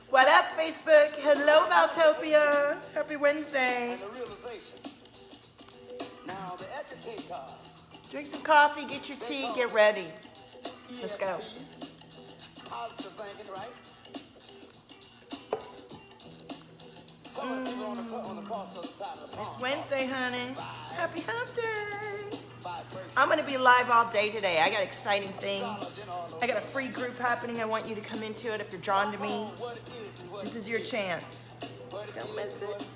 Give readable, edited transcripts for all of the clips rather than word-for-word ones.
What up, Facebook? Hello, Valtopia. Happy Wednesday. Drink some coffee, get your tea, get ready. Let's go. It's Wednesday, honey. Happy hump day. I'm going to be live all day today. I got exciting things. I got a free group happening. I want you to come into it if you're drawn to me. This is your chance. Don't miss it.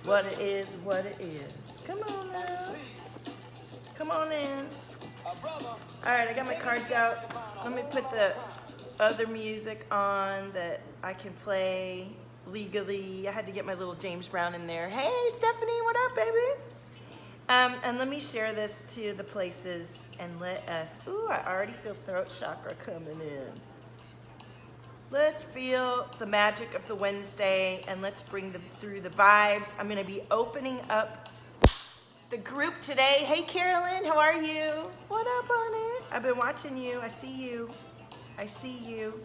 What it is, what it is. Come on now. Come on in. All right, I got my cards out. Let me put the other music on that I can play legally. I had to get my little James Brown in there. Hey, Stephanie, what up, baby? And let me share this to the places and let us, ooh, I already feel throat chakra coming in. Let's feel the magic of the Wednesday and let's bring them through the vibes. I'm going to be opening up the group today. Hey, Carolyn, how are you? What up, honey? I've been watching you. I see you. I see you.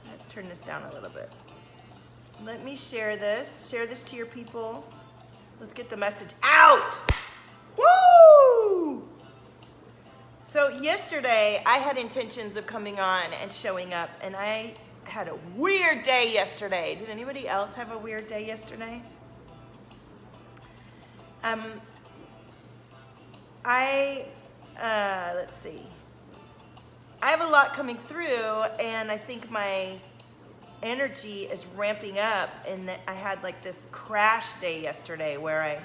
Let's turn this down a little bit. Let me share this. Share this to your people. Let's get the message out. Woo! So yesterday, I had intentions of coming on and showing up, and I had a weird day yesterday. Did anybody else have a weird day yesterday? Let's see. I have a lot coming through, and I think my energy is ramping up, and I had like this crash day yesterday where I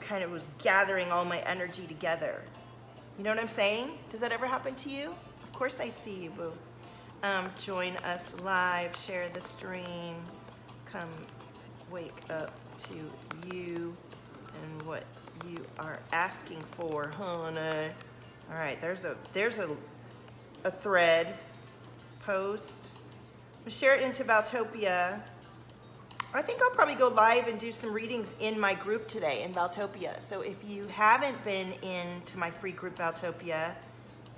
kind of was gathering all my energy together. You know what I'm saying? Does that ever happen to you? Of course I see you, boo. Join us live, share the stream, come wake up to you and what you are asking for, honey. All right, there's a thread post. I'll share it into Valtopia. I think I'll probably go live and do some readings in my group today in Valtopia. So if you haven't been into my free group Valtopia,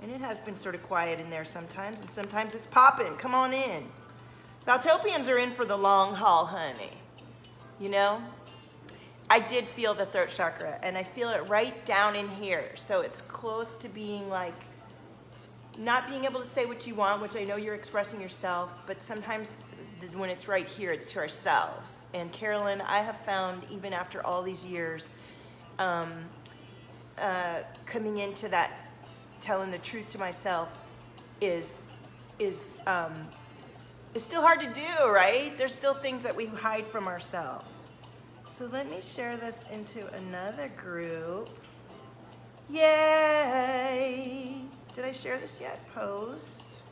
and it has been sort of quiet in there sometimes, and sometimes it's popping, come on in. Valtopians are in for the long haul, honey. You know? I did feel the throat chakra, and I feel it right down in here. So it's close to being like, not being able to say what you want, which I know you're expressing yourself, but sometimes when it's right here, it's to ourselves. And Carolyn, I have found, even after all these years, coming into that, telling the truth to myself is still hard to do, right? There's still things that we hide from ourselves. So let me share this into another group. Yay! Did I share this yet? Post.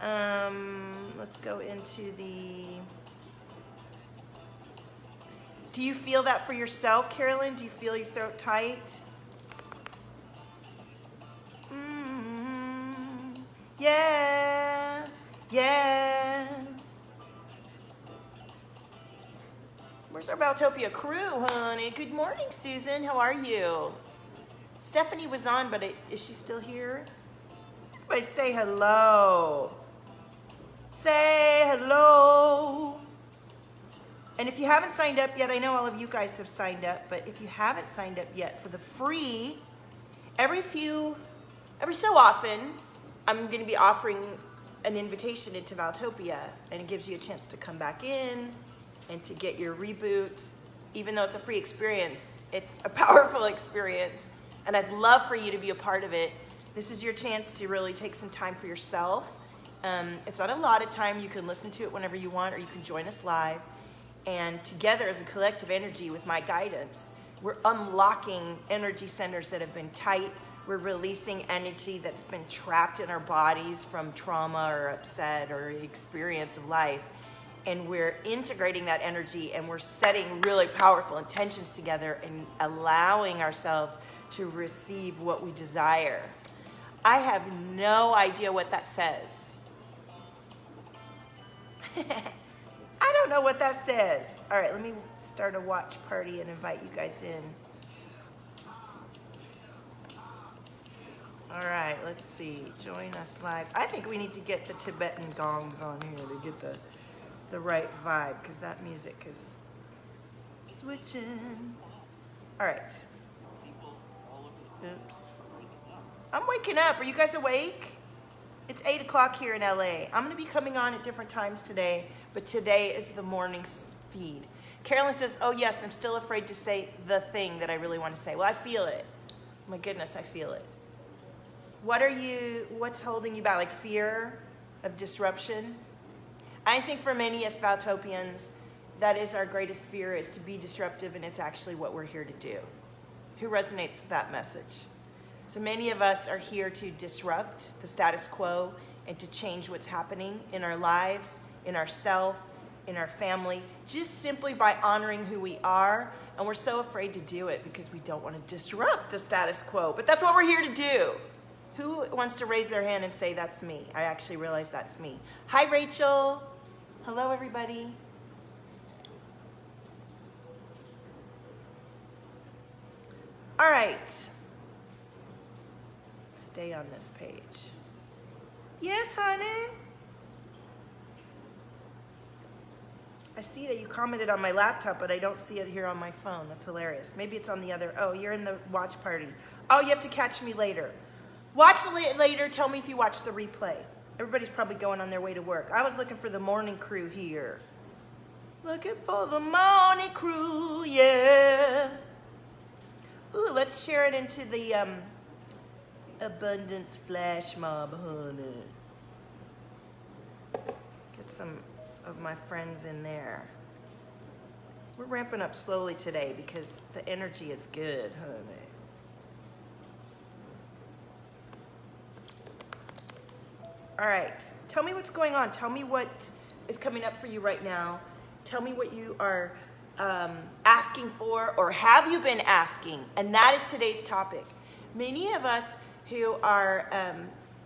Let's go into the... Do you feel that for yourself, Carolyn? Do you feel your throat tight? Yeah. Yeah. Where's our Valtopia crew, honey? Good morning, Susan. How are you? Stephanie was on, but is she still here? Everybody say hello. Say hello. And if you haven't signed up yet, I know all of you guys have signed up, but if you haven't signed up yet for the free, every so often, I'm going to be offering an invitation into Valtopia, and it gives you a chance to come back in and to get your reboot. Even though it's a free experience, it's a powerful experience. And I'd love for you to be a part of it. This is your chance to really take some time for yourself. It's not a lot of time. You can listen to it whenever you want, or you can join us live. And together as a collective energy with my guidance, we're unlocking energy centers that have been tight. We're releasing energy that's been trapped in our bodies from trauma or upset or experience of life. And we're integrating that energy, and we're setting really powerful intentions together and allowing ourselves to receive what we desire. I have no idea what that says. I don't know what that says. All right, let me start a watch party and invite you guys in. All right, let's see. Join us live. I think we need to get the Tibetan gongs on here to get the right vibe, because that music is switching. All right. Oops. I'm waking up. Are you guys awake? It's 8 o'clock here in LA. I'm going to be coming on at different times today, but today is the morning feed. Carolyn says, oh yes, I'm still afraid to say the thing that I really want to say. Well, I feel it. My goodness, I feel it. What's holding you back? Like fear of disruption? I think for many as Valtopians, that is our greatest fear, is to be disruptive, and it's actually what we're here to do. Who resonates with that message? So many of us are here to disrupt the status quo and to change what's happening in our lives, in ourselves, in our family, just simply by honoring who we are. And we're so afraid to do it because we don't want to disrupt the status quo. But that's what we're here to do. Who wants to raise their hand and say, that's me? I actually realize that's me. Hi, Rachel. Hello, everybody. All right. Stay on this page. Yes, honey. I see that you commented on my laptop, but I don't see it here on my phone. That's hilarious. Maybe it's on the other. Oh, you're in the watch party. Oh, you have to catch me later. Watch it later. Tell me if you watch the replay. Everybody's probably going on their way to work. I was looking for the morning crew here. Looking for the morning crew, yeah. Ooh, let's share it into the abundance flash mob, honey. Get some of my friends in there. We're ramping up slowly today because the energy is good, honey. All right, tell me what's going on. Tell me what is coming up for you right now. Tell me what you are asking for, or have you been asking? And that is today's topic. Many of us who are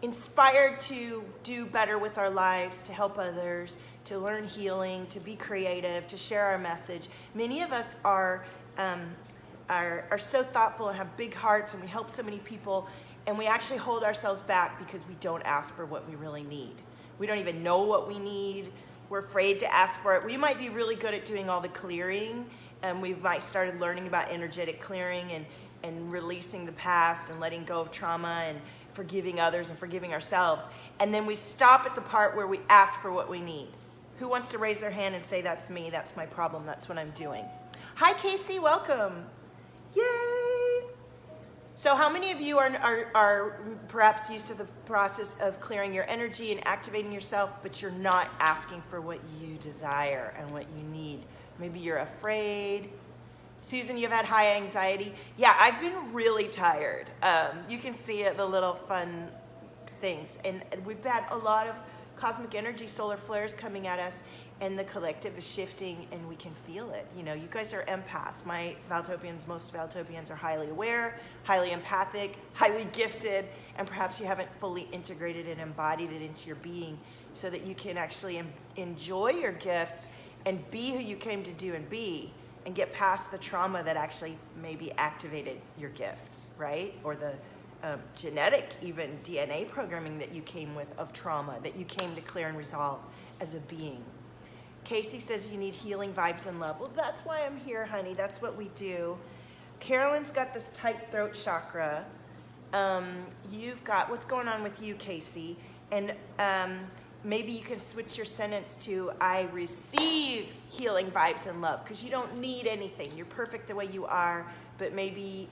inspired to do better with our lives, to help others, to learn healing, to be creative, to share our message. Many of us are so thoughtful and have big hearts, and we help so many people, and we actually hold ourselves back because we don't ask for what we really need. We don't even know what we need. We're afraid to ask for it. We might be really good at doing all the clearing, and we might started learning about energetic clearing and releasing the past and letting go of trauma and forgiving others and forgiving ourselves. And then we stop at the part where we ask for what we need. Who wants to raise their hand and say, that's me, that's my problem, that's what I'm doing? Hi, Casey, welcome. Yay! So how many of you are perhaps used to the process of clearing your energy and activating yourself, but you're not asking for what you desire and what you need? Maybe you're afraid. Susan, you've had high anxiety. Yeah, I've been really tired. You can see it, the little fun things. And we've had a lot of cosmic energy, solar flares coming at us, and the collective is shifting, and we can feel it. You know, you guys are empaths. My Valtopians, most Valtopians are highly aware, highly empathic, highly gifted, and perhaps you haven't fully integrated and embodied it into your being so that you can actually enjoy your gifts and be who you came to do and be, and get past the trauma that actually maybe activated your gifts, right? Or the genetic, even DNA programming that you came with of trauma that you came to clear and resolve as a being. Casey says you need healing vibes and love. Well, that's why I'm here, honey. That's what we do. Carolyn's got this tight throat chakra. You've got, what's going on with you, Casey? And maybe you can switch your sentence to, I receive healing vibes and love, because you don't need anything. You're perfect the way you are, but maybe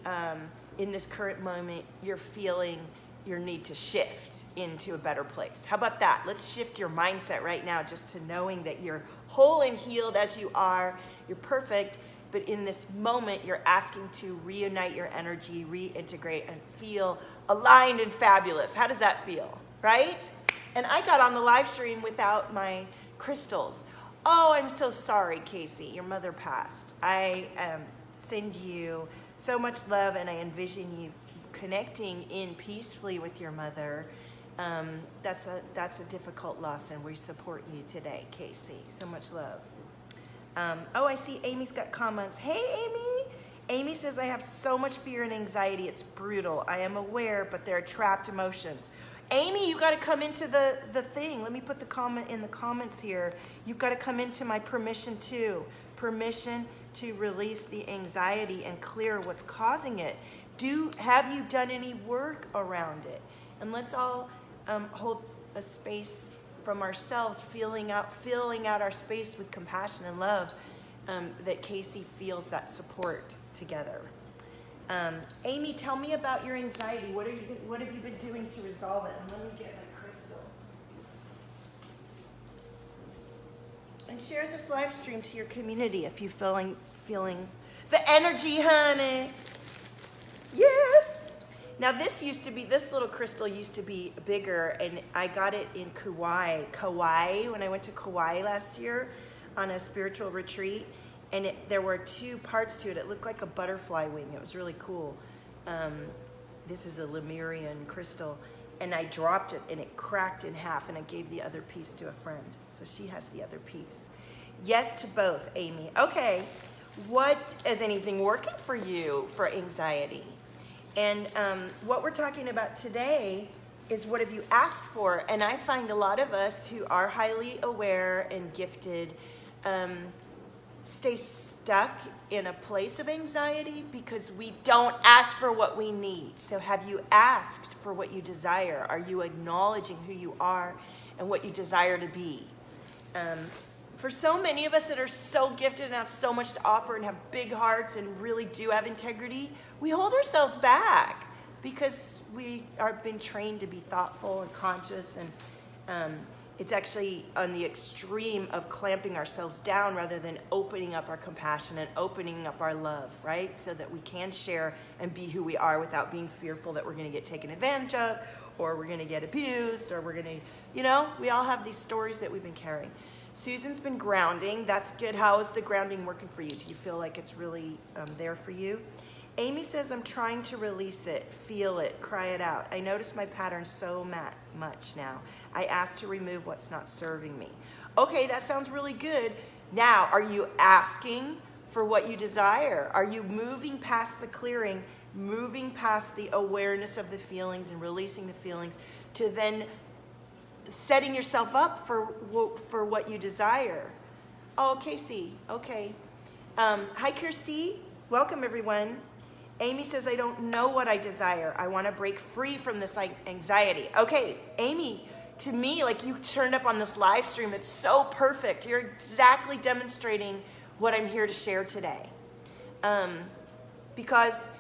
in this current moment, you're feeling your need to shift into a better place. How about that? Let's shift your mindset right now just to knowing that you're whole and healed as you are. You're perfect, but in this moment, you're asking to reunite your energy, reintegrate, and feel aligned and fabulous. How does that feel, right? And I got on the live stream without my crystals. Oh, I'm so sorry, Casey. Your mother passed. I send you so much love, and I envision you connecting in peacefully with your mother. That's a difficult loss, and we support you today, Casey. So much love. Oh, I see Amy's got comments. Hey, Amy. Amy says, I have so much fear and anxiety. It's brutal. I am aware, but they're trapped emotions. Amy, you got to come into the thing. Let me put the comment in the comments here. You've got to come into my permission too. Permission to release the anxiety and clear what's causing it. Have you done any work around it? And let's all hold a space from ourselves, filling out our space with compassion and love, that Casey feels that support together. Amy, tell me about your anxiety. What have you been doing to resolve it? And let me get my crystals. And share this live stream to your community if you're feeling the energy, honey. Yes. Now this little crystal used to be bigger, and I got it in Kauai, when I went to Kauai last year on a spiritual retreat. And there were two parts to it. It looked like a butterfly wing. It was really cool. This is a Lemurian crystal. And I dropped it, and it cracked in half, and I gave the other piece to a friend. So she has the other piece. Yes to both, Amy. Okay, is anything working for you for anxiety? And what we're talking about today is what have you asked for? And I find a lot of us who are highly aware and gifted stay stuck in a place of anxiety because we don't ask for what we need. So have you asked for what you desire? Are you acknowledging who you are and what you desire to be? For so many of us that are so gifted and have so much to offer and have big hearts and really do have integrity, we hold ourselves back because we are been trained to be thoughtful and conscious, and it's actually on the extreme of clamping ourselves down rather than opening up our compassion and opening up our love, right? So that we can share and be who we are without being fearful that we're going to get taken advantage of, or we're going to get abused, or we're going to, we all have these stories that we've been carrying. Susan's been grounding. That's good. How is the grounding working for you? Do you feel like it's really there for you? Amy says, I'm trying to release it, feel it, cry it out. I notice my pattern so much now. I ask to remove what's not serving me. Okay, that sounds really good. Now, are you asking for what you desire? Are you moving past the clearing, moving past the awareness of the feelings and releasing the feelings to then setting yourself up for what you desire? Oh, Casey, okay. Hi, Kirsty. Welcome, everyone. Amy says, I don't know what I desire. I want to break free from this anxiety. Okay, Amy, to me, like you turned up on this live stream. It's so perfect. You're exactly demonstrating what I'm here to share today. Because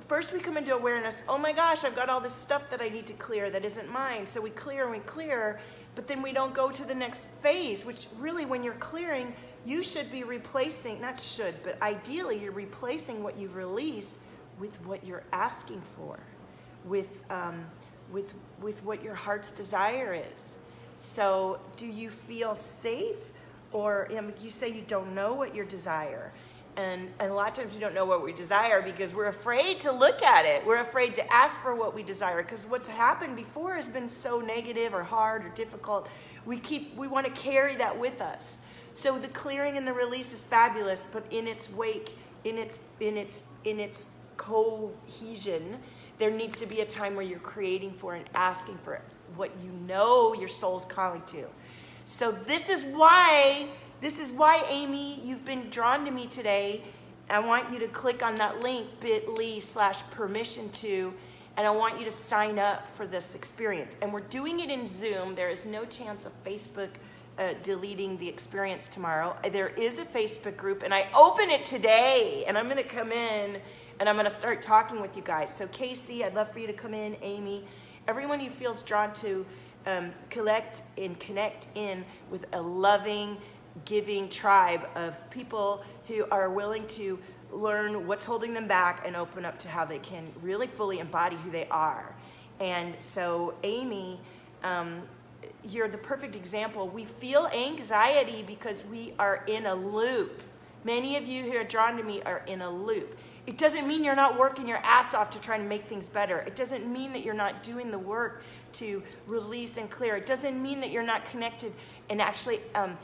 first we come into awareness, oh my gosh, I've got all this stuff that I need to clear that isn't mine. So we clear and we clear, but then we don't go to the next phase, which really when you're clearing, you should be replacing, not should, but ideally you're replacing what you've released with what you're asking for, with what your heart's desire is. So do you feel safe? Or you say you don't know what your desire. And a lot of times we don't know what we desire because we're afraid to look at it. We're afraid to ask for what we desire because what's happened before has been so negative or hard or difficult. We want to carry that with us. So the clearing and the release is fabulous, but in its wake, in its cohesion, there needs to be a time where you're creating for and asking for what you know your soul's calling to. So this is why, Amy, you've been drawn to me today. I want you to click on that link, bit.ly/permission to, and I want you to sign up for this experience. And we're doing it in Zoom. There is no chance of Facebook deleting the experience tomorrow. There is a Facebook group, and I open it today, and I'm going to come in, and I'm going to start talking with you guys. So Casey, I'd love for you to come in, Amy, everyone who feels drawn to collect and connect in with a loving, giving tribe of people who are willing to learn what's holding them back and open up to how they can really fully embody who they are. And so Amy, you're the perfect example. We feel anxiety because we are in a loop. Many of you who are drawn to me are in a loop. It doesn't mean you're not working your ass off to try and make things better. It doesn't mean that you're not doing the work to release and clear. It doesn't mean that you're not connected and actually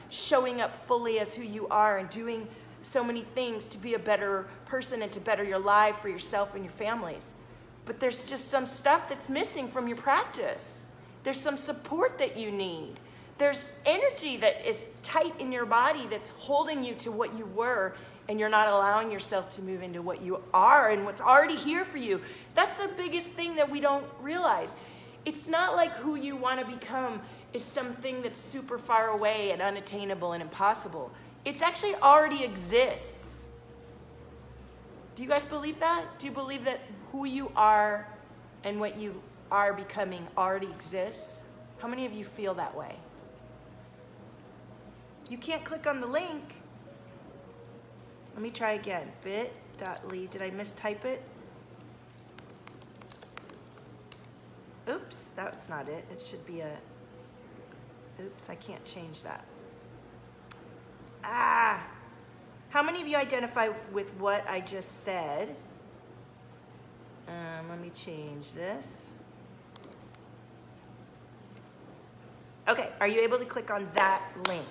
showing up fully as who you are and doing so many things to be a better person and to better your life for yourself and your families. But there's just some stuff that's missing from your practice. There's some support that you need. There's energy that is tight in your body that's holding you to what you were, and you're not allowing yourself to move into what you are and what's already here for you. That's the biggest thing that we don't realize. It's not like who you want to become is something that's super far away and unattainable and impossible. It's actually already exists. Do you guys believe that? Do you believe that who you are and what you are becoming already exists? How many of you feel that way? You can't click on the link. Let me try again. bit.ly. Did I mistype it? Oops, that's not it. It should be a... Oops, I can't change that. How many of you identify with what I just said? Let me change this. Okay, are you able to click on that link?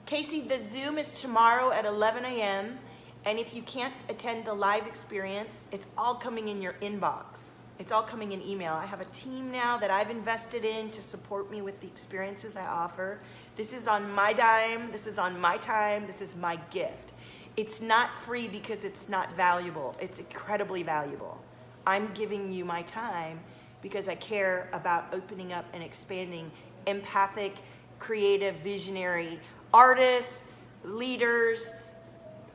Casey, the Zoom is tomorrow at 11 a.m. And if you can't attend the live experience, it's all coming in your inbox. It's all coming in email. I have a team now that I've invested in to support me with the experiences I offer. This is on my dime. This is on my time. This is my gift. It's not free because it's not valuable. It's incredibly valuable. I'm giving you my time because I care about opening up and expanding empathic, creative, visionary artists, leaders,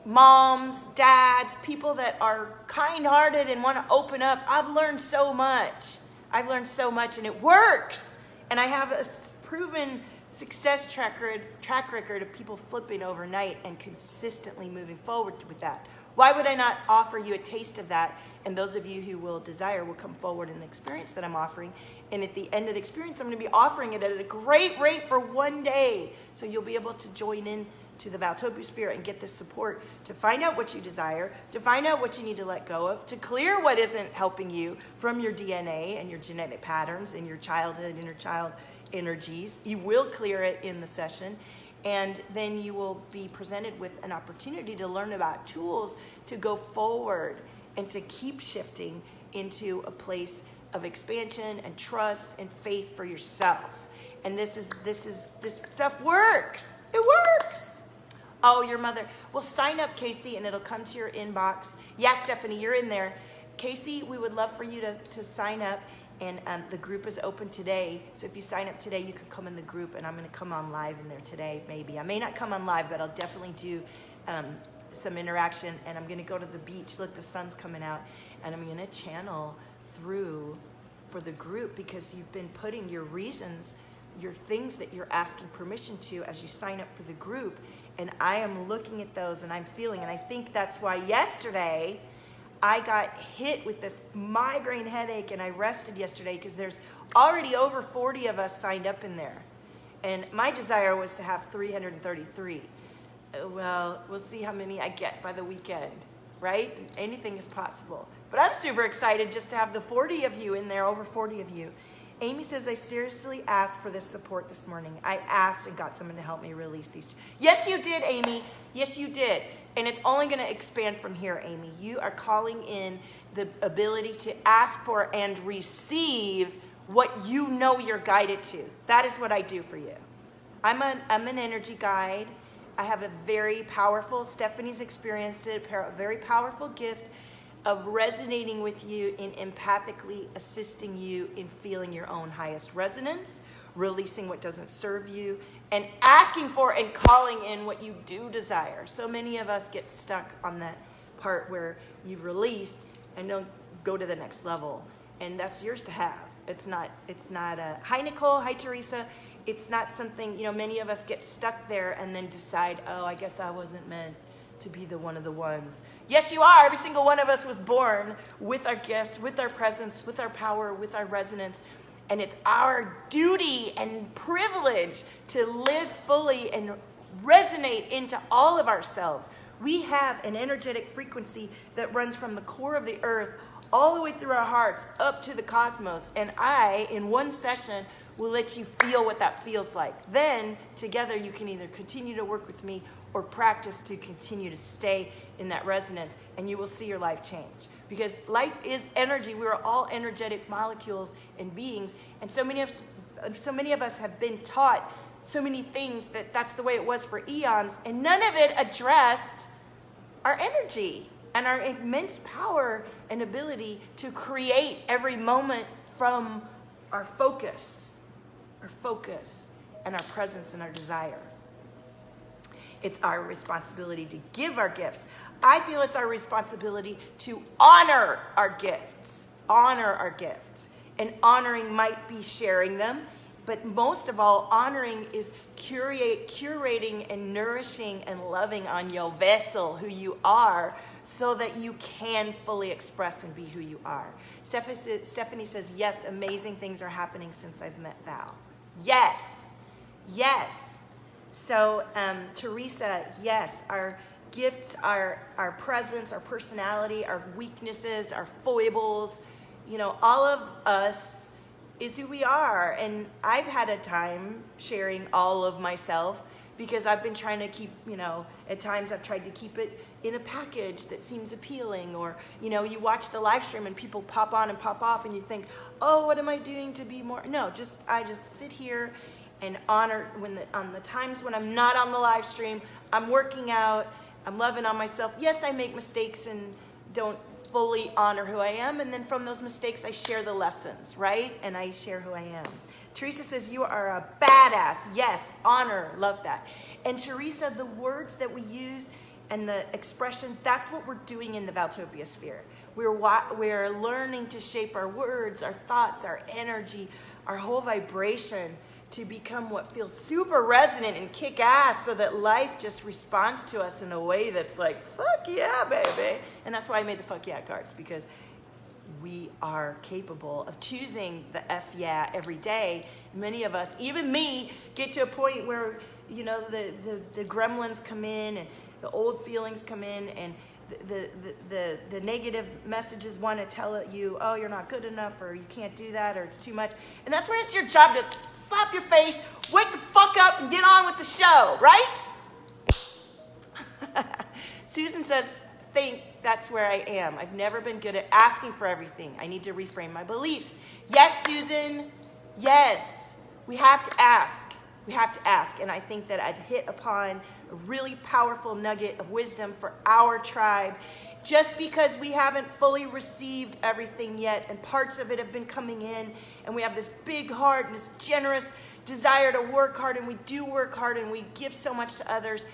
moms, dads, people that are kind-hearted and want to open up. I've learned so much. I've learned so much, and it works. And I have a proven success track record of people flipping overnight and consistently moving forward with that. Why would I not offer you a taste of that? And those of you who will desire will come forward in the experience that I'm offering. And at the end of the experience, I'm going to be offering it at a great rate for one day. So you'll be able to join in to the Valtopia sphere and get this support to find out what you desire, to find out what you need to let go of, to clear what isn't helping you from your DNA and your genetic patterns and your childhood, inner child energies. You will clear it in the session. And then you will be presented with an opportunity to learn about tools to go forward and to keep shifting into a place of expansion and trust and faith for yourself. And this stuff works. It works. Oh, your mother. Well, sign up, Casey, and it'll come to your inbox. Yeah, Stephanie, you're in there. Casey, we would love for you to sign up. And the group is open today. So if you sign up today, you can come in the group. And I'm going to come on live in there today, maybe. I may not come on live, but I'll definitely do some interaction. And I'm going to go to the beach. Look, the sun's coming out. And I'm going to channel through for the group because you've been putting your reasons, your things that you're asking permission to as you sign up for the group. And I am looking at those and I'm feeling. And I think that's why yesterday I got hit with this migraine headache and I rested yesterday because there's already over 40 of us signed up in there. And my desire was to have 333. Well, we'll see how many I get by the weekend, right? Anything is possible. But I'm super excited just to have the 40 of you in there, over 40 of you. Amy says, I seriously asked for this support this morning. I asked and got someone to help me release these. Yes, you did, Amy. Yes, you did. And it's only going to expand from here, Amy. You are calling in the ability to ask for and receive what you know you're guided to. That is what I do for you. I'm an energy guide. I have a very powerful, Stephanie's experienced it, a very powerful gift of resonating with you in empathically assisting you in feeling your own highest resonance, releasing what doesn't serve you, and asking for and calling in what you do desire. So many of us get stuck on that part where you've released and don't go to the next level. And that's yours to have. It's not a, hi Nicole, hi Teresa. It's not something, many of us get stuck there and then decide, oh, I guess I wasn't meant to be the one of the ones. Yes, you are. Every single one of us was born with our gifts, with our presence, with our power, with our resonance. And it's our duty and privilege to live fully and resonate into all of ourselves. We have an energetic frequency that runs from the core of the earth all the way through our hearts up to the cosmos. And I, in one session, We'll let you feel what that feels like. Then, together, you can either continue to work with me or practice to continue to stay in that resonance, and you will see your life change. Because life is energy. We are all energetic molecules and beings, and so many of us have been taught so many things that's the way it was for eons, and none of it addressed our energy and our immense power and ability to create every moment from our focus and our presence and our desire. It's our responsibility to give our gifts. I feel it's our responsibility to honor our gifts. And honoring might be sharing them, but most of all, honoring is curating and nourishing and loving on your vessel, who you are, so that you can fully express and be who you are. Stephanie says, yes, amazing things are happening since I've met Val. Yes. So, Teresa, yes, our gifts, our presence, our personality, our weaknesses, our foibles, all of us is who we are. And I've had a time sharing all of myself because I've been trying to keep, at times I've tried to keep it in a package that seems appealing, or, you watch the live stream and people pop on and pop off and you think, oh, what am I doing to be more? No, I just sit here and honor on the times when I'm not on the live stream, I'm working out, I'm loving on myself. Yes, I make mistakes and don't fully honor who I am, and then from those mistakes I share the lessons, right? And I share who I am. Teresa says, you are a badass. Yes, honor, love that. And Teresa, the words that we use and the expression, that's what we're doing in the Valtopia sphere. We're learning to shape our words, our thoughts, our energy, our whole vibration to become what feels super resonant and kick ass, so that life just responds to us in a way that's like, fuck yeah, baby. And that's why I made the fuck yeah cards, because we are capable of choosing the F yeah every day. Many of us, even me, get to a point where, the gremlins come in and the old feelings come in, and the negative messages want to tell you, oh, you're not good enough, or you can't do that, or it's too much. And that's when it's your job to slap your face, wake the fuck up, and get on with the show, right? Susan says, think that's where I am. I've never been good at asking for everything. I need to reframe my beliefs. Yes, Susan. Yes. We have to ask. And I think that I've hit upon a really powerful nugget of wisdom for our tribe. Just because we haven't fully received everything yet, and parts of it have been coming in, and we have this big heart and this generous desire to work hard, and we do work hard, and we give so much to others,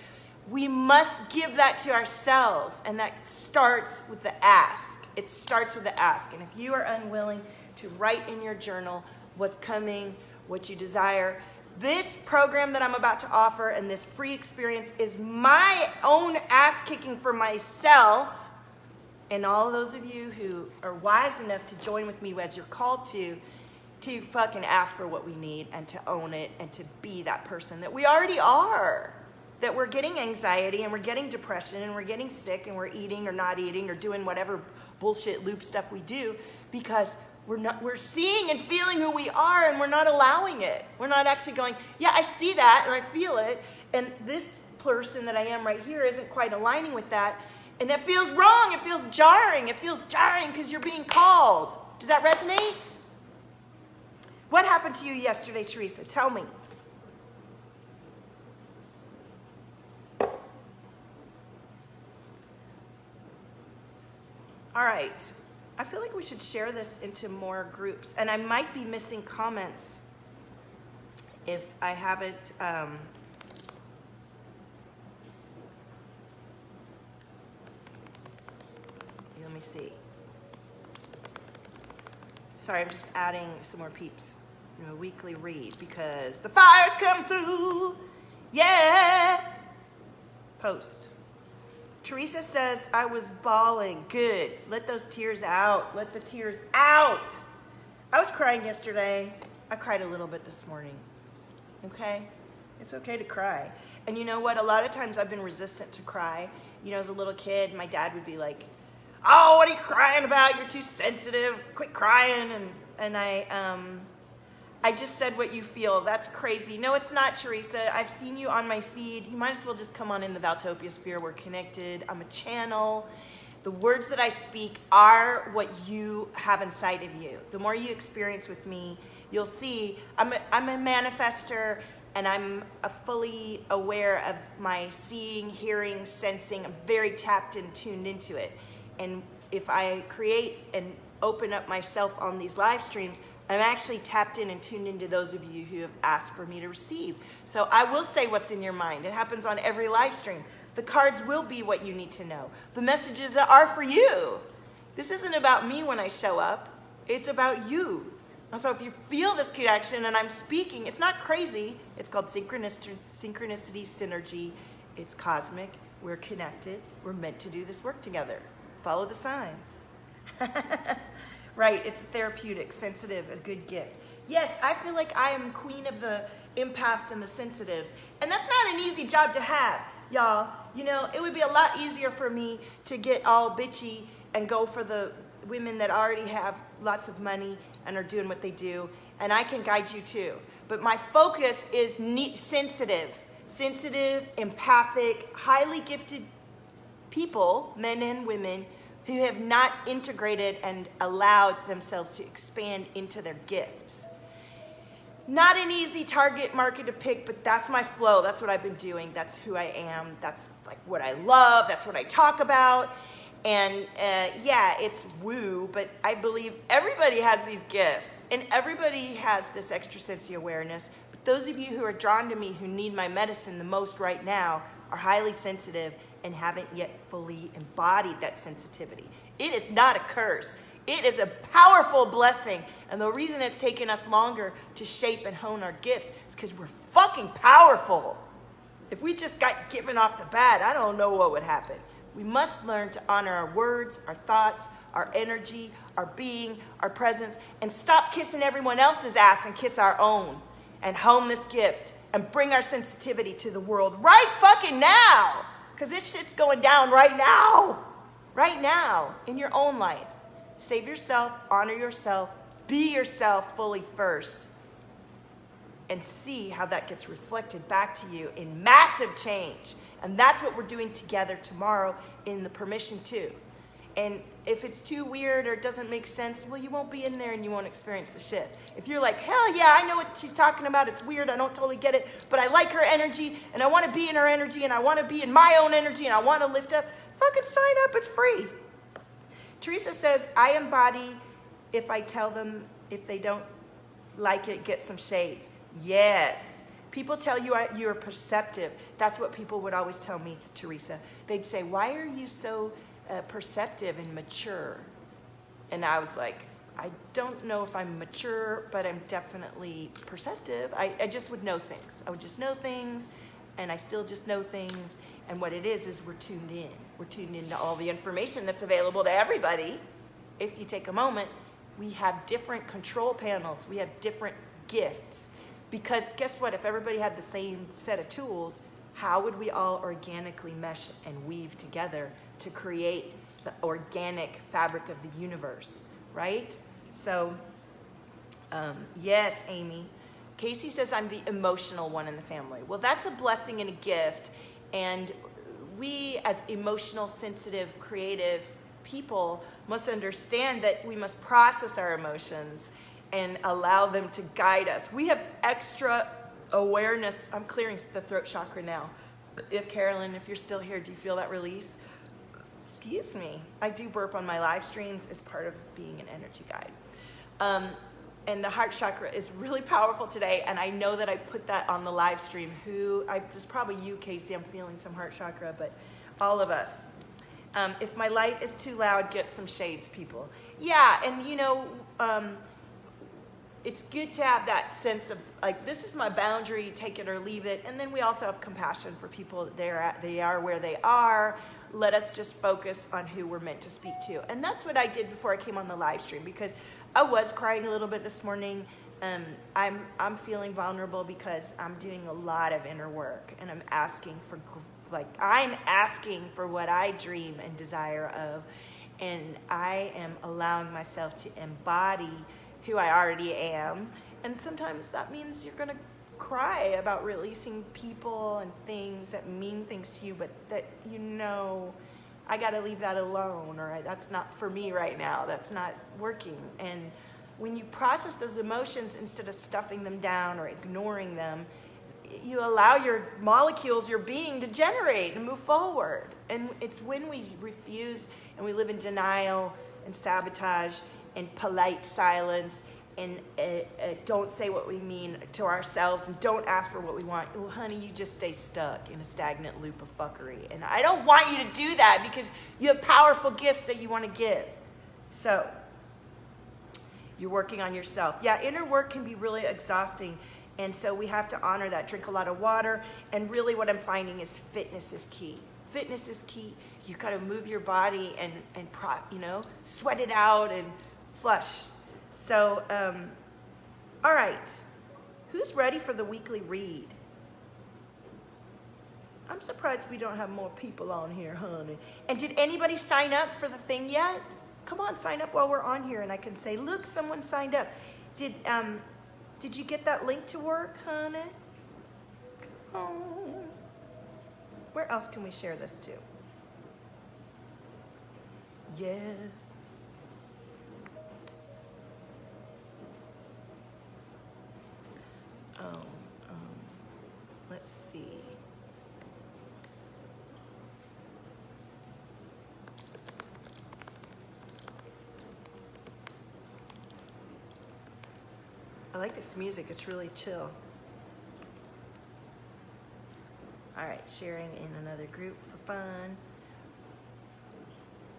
we must give that to ourselves, and that starts with the ask. It starts with the ask. And if you are unwilling to write in your journal what's coming, what you desire, this program that I'm about to offer and this free experience is my own ass kicking for myself, and all those of you who are wise enough to join with me as you're called to fucking ask for what we need and to own it and to be that person that we already are. That we're getting anxiety and we're getting depression and we're getting sick and we're eating or not eating or doing whatever bullshit loop stuff we do because we're seeing and feeling who we are, and we're not allowing it. We're not actually going, yeah, I see that and I feel it, and this person that I am right here isn't quite aligning with that, and that feels wrong. It feels jarring. It feels jarring because you're being called. Does that resonate? What happened to you yesterday, Teresa? Tell me. All right. I feel like we should share this into more groups, and I might be missing comments if I haven't. Let me see. Sorry, I'm just adding some more peeps in a weekly read because the fires come through. Yeah. Post. Teresa says, I was bawling. Good. Let those tears out. Let the tears out. I was crying yesterday. I cried a little bit this morning. Okay? It's okay to cry. And you know what? A lot of times I've been resistant to cry. As a little kid, my dad would be like, oh, what are you crying about? You're too sensitive. Quit crying. And I just said what you feel. That's crazy. No, it's not, Teresa. I've seen you on my feed. You might as well just come on in the Valtopia sphere. We're connected. I'm a channel. The words that I speak are what you have inside of you. The more you experience with me, you'll see I'm a manifester, and I'm fully aware of my seeing, hearing, sensing. I'm very tapped and tuned into it. And if I create and open up myself on these live streams, I'm actually tapped in and tuned into those of you who have asked for me to receive. So I will say what's in your mind. It happens on every live stream. The cards will be what you need to know. The messages are for you. This isn't about me when I show up. It's about you. And so if you feel this connection and I'm speaking, it's not crazy. It's called synchronicity, synergy. It's cosmic. We're connected. We're meant to do this work together. Follow the signs. Right, it's therapeutic, sensitive, a good gift. Yes, I feel like I am queen of the empaths and the sensitives. And that's not an easy job to have, y'all. You know, it would be a lot easier for me to get all bitchy and go for the women that already have lots of money and are doing what they do. And I can guide you too. But my focus is sensitive, empathic, highly gifted people, men and women, who have not integrated and allowed themselves to expand into their gifts. Not an easy target market to pick, but that's my flow. That's what I've been doing. That's who I am. That's like what I love. That's what I talk about. And yeah, it's woo, but I believe everybody has these gifts and everybody has this extra sensory awareness. But those of you who are drawn to me, who need my medicine the most right now, are highly sensitive and haven't yet fully embodied that sensitivity. It is not a curse. It is a powerful blessing. And the reason it's taken us longer to shape and hone our gifts is because we're fucking powerful. If we just got given off the bat, I don't know what would happen. We must learn to honor our words, our thoughts, our energy, our being, our presence, and stop kissing everyone else's ass and kiss our own, and hone this gift and bring our sensitivity to the world right fucking now. Because this shit's going down right now, in your own life. Save yourself, honor yourself, be yourself fully first, and see how that gets reflected back to you in massive change. And that's what we're doing together tomorrow in the permission too. And if it's too weird or it doesn't make sense, well, you won't be in there and you won't experience the shit. If you're like, hell yeah, I know what she's talking about, it's weird, I don't totally get it, but I like her energy, and I want to be in her energy, and I want to be in my own energy, and I want to lift up, fucking sign up, it's free. Teresa says, I embody if I tell them if they don't like it, get some shades. Yes. People tell you you're perceptive. That's what people would always tell me, Teresa. They'd say, why are you so perceptive and mature? And I was like, I don't know if I'm mature, but I'm definitely perceptive. I just would know things. I would just know things, and I still just know things. And what it is we're tuned in. We're tuned into all the information that's available to everybody. If you take a moment, we have different control panels. We have different gifts. Because guess what? If everybody had the same set of tools, how would we all organically mesh and weave together to create the organic fabric of the universe, right? So, yes, Amy. Casey says I'm the emotional one in the family. Well, that's a blessing and a gift. And we, as emotional, sensitive, creative people, must understand that we must process our emotions and allow them to guide us. We have extra awareness. I'm clearing the throat chakra now. Carolyn, if you're still here, do you feel that release? Excuse me. I do burp on my live streams as part of being an energy guide. And the heart chakra is really powerful today, and I know that I put that on the live stream. It was probably you, Casey. I'm feeling some heart chakra, but all of us. If my light is too loud, get some shades, people. Yeah, and you know, it's good to have that sense of like, this is my boundary, take it or leave it. And then we also have compassion for people. They are where they are. Let us just focus on who we're meant to speak to. And that's what I did before I came on the live stream, because I was crying a little bit this morning. I'm feeling vulnerable because I'm doing a lot of inner work, and I'm asking for what I dream and desire of. And I am allowing myself to embody who I already am And sometimes that means you're going to cry about releasing people and things that mean things to you, but that I got to leave that alone, or that's not for me right now. That's not working. And when you process those emotions instead of stuffing them down or ignoring them, you allow your molecules, your being, to generate and move forward. And it's when we refuse and we live in denial and sabotage and polite silence and don't say what we mean to ourselves and don't ask for what we want. Well, honey, you just stay stuck in a stagnant loop of fuckery. And I don't want you to do that, because you have powerful gifts that you want to give. So you're working on yourself. Yeah, inner work can be really exhausting. And so we have to honor that. Drink a lot of water. And really what I'm finding is fitness is key. Fitness is key. You got to move your body and sweat it out and flush. So, all right. Who's ready for the weekly read? I'm surprised we don't have more people on here, honey. And did anybody sign up for the thing yet? Come on, sign up while we're on here, and I can say, look, someone signed up. Did you get that link to work, honey? Come on. Where else can we share this to? Yes. Let's see. I like this music. It's really chill. All right, sharing in another group for fun.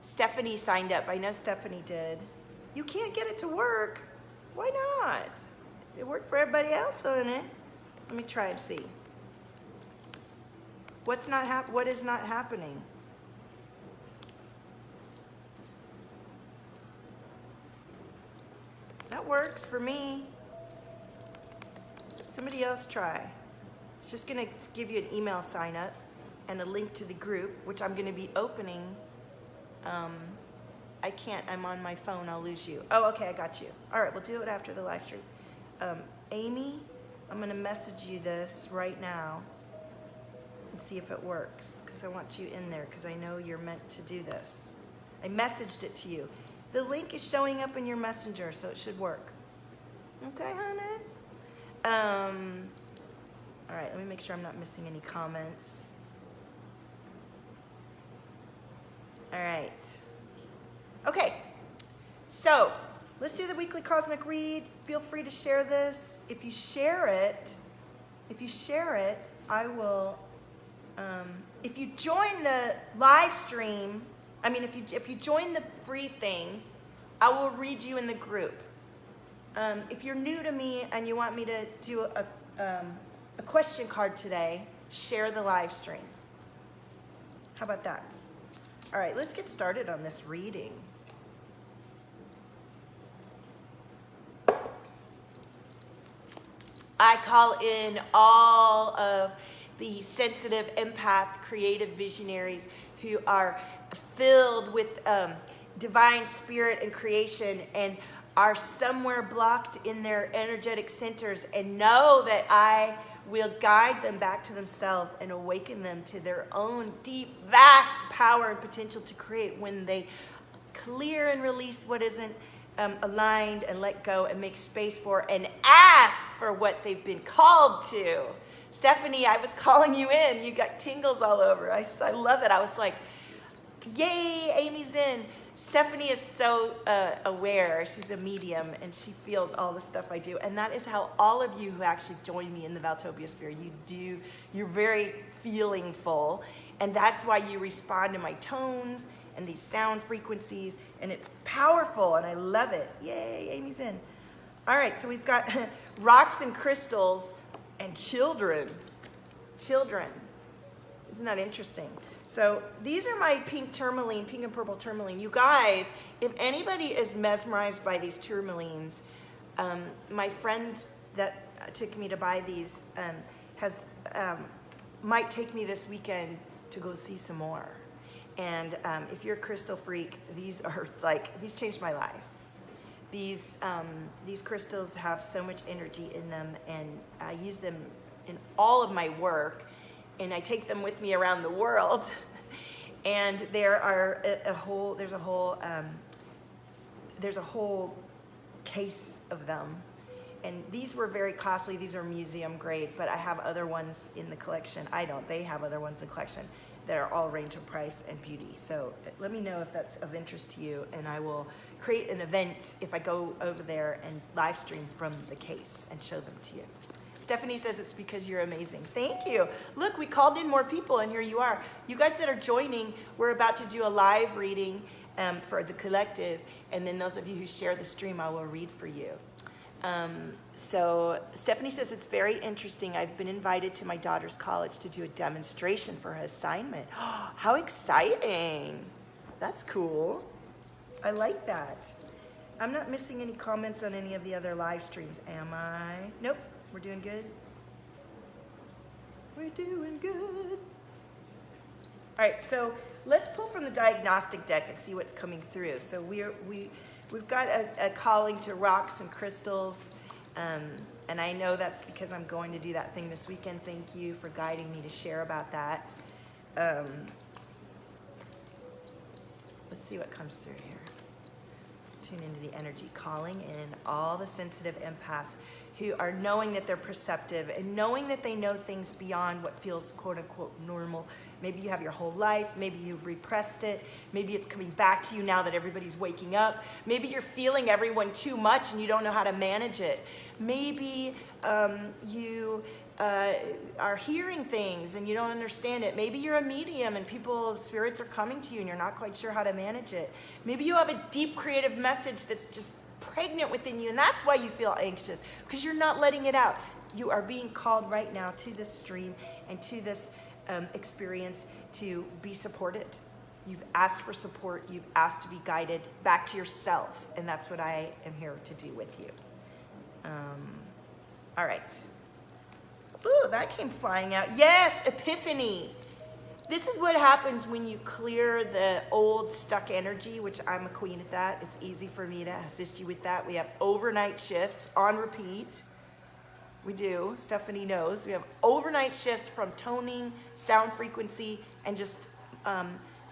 Stephanie signed up. I know Stephanie did. You can't get it to work. Why not? It worked for everybody else, doesn't it? Let me try and see. What is not happening? That works for me. Somebody else try. It's just going to give you an email sign up and a link to the group, which I'm going to be opening. I can't. I'm on my phone. I'll lose you. Oh, okay. I got you. All right. We'll do it after the live stream. Amy, I'm going to message you this right now and see if it works, because I want you in there, because I know you're meant to do this. I messaged it to you. The link is showing up in your messenger, so it should work. Okay, honey? All right, let me make sure I'm not missing any comments. All right. Okay, so let's do the weekly cosmic read. Feel free to share this. If you share it, I will, if you join the live stream, if you join the free thing, I will read you in the group. If you're new to me and you want me to do a question card today, share the live stream. How about that? All right, let's get started on this reading. I call in all of the sensitive, empath, creative visionaries who are filled with divine spirit and creation and are somewhere blocked in their energetic centers, and know that I will guide them back to themselves and awaken them to their own deep, vast power and potential to create when they clear and release what isn't aligned and let go and make space for and ask for what they've been called to. Stephanie, I was calling you in. You got tingles all over. I love it. I was like, yay, Amy's in. Stephanie is so aware. She's a medium, and she feels all the stuff I do. And that is how all of you who actually join me in the Valtopia sphere, you're very feelingful. And that's why you respond to my tones and these sound frequencies. And it's powerful, and I love it. Yay, Amy's in. All right, so we've got rocks and crystals and children. Children. Isn't that interesting? So these are my pink tourmaline, pink and purple tourmaline. You guys, if anybody is mesmerized by these tourmalines, my friend that took me to buy these might take me this weekend to go see some more. And if you're a crystal freak, these changed my life. These crystals have so much energy in them, and I use them in all of my work, and I take them with me around the world. And there's a whole case of them. And these were very costly. These are museum grade, but I have other ones in the collection. I don't. They have other ones in the collection that are all range of price and beauty. So let me know if that's of interest to you, and I will create an event if I go over there and live stream from the case and show them to you. Stephanie says it's because you're amazing. Thank you. Look, we called in more people, and here you are. You guys that are joining, we're about to do a live reading for the collective, and then those of you who share the stream, I will read for you. So Stephanie says it's very interesting. I've been invited to my daughter's college to do a demonstration for her assignment. How exciting. That's cool. I like that. I'm not missing any comments on any of the other live streams, am I? Nope. We're doing good. We're doing good. All right, so let's pull from the diagnostic deck and see what's coming through. So we've got a calling to rocks and crystals, and I know that's because I'm going to do that thing this weekend. Thank you for guiding me to share about that. Let's see what comes through here. Let's tune into the energy, calling in all the sensitive empaths who are knowing that they're perceptive and knowing that they know things beyond what feels quote unquote normal. Maybe you have your whole life, maybe you've repressed it, maybe it's coming back to you now that everybody's waking up, maybe you're feeling everyone too much and you don't know how to manage it. Maybe you are hearing things and you don't understand it. Maybe you're a medium and spirits are coming to you and you're not quite sure how to manage it. Maybe you have a deep creative message that's just pregnant within you, and that's why you feel anxious, because you're not letting it out. You are being called right now to this stream and to this experience to be supported. You've asked for support. You've asked to be guided back to yourself, and that's what I am here to do with you. All right. Ooh, that came flying out. Yes, epiphany. This is what happens when you clear the old stuck energy, which I'm a queen at that. It's easy for me to assist you with that. We have overnight shifts on repeat. We do. Stephanie knows. We have overnight shifts from toning, sound frequency, and just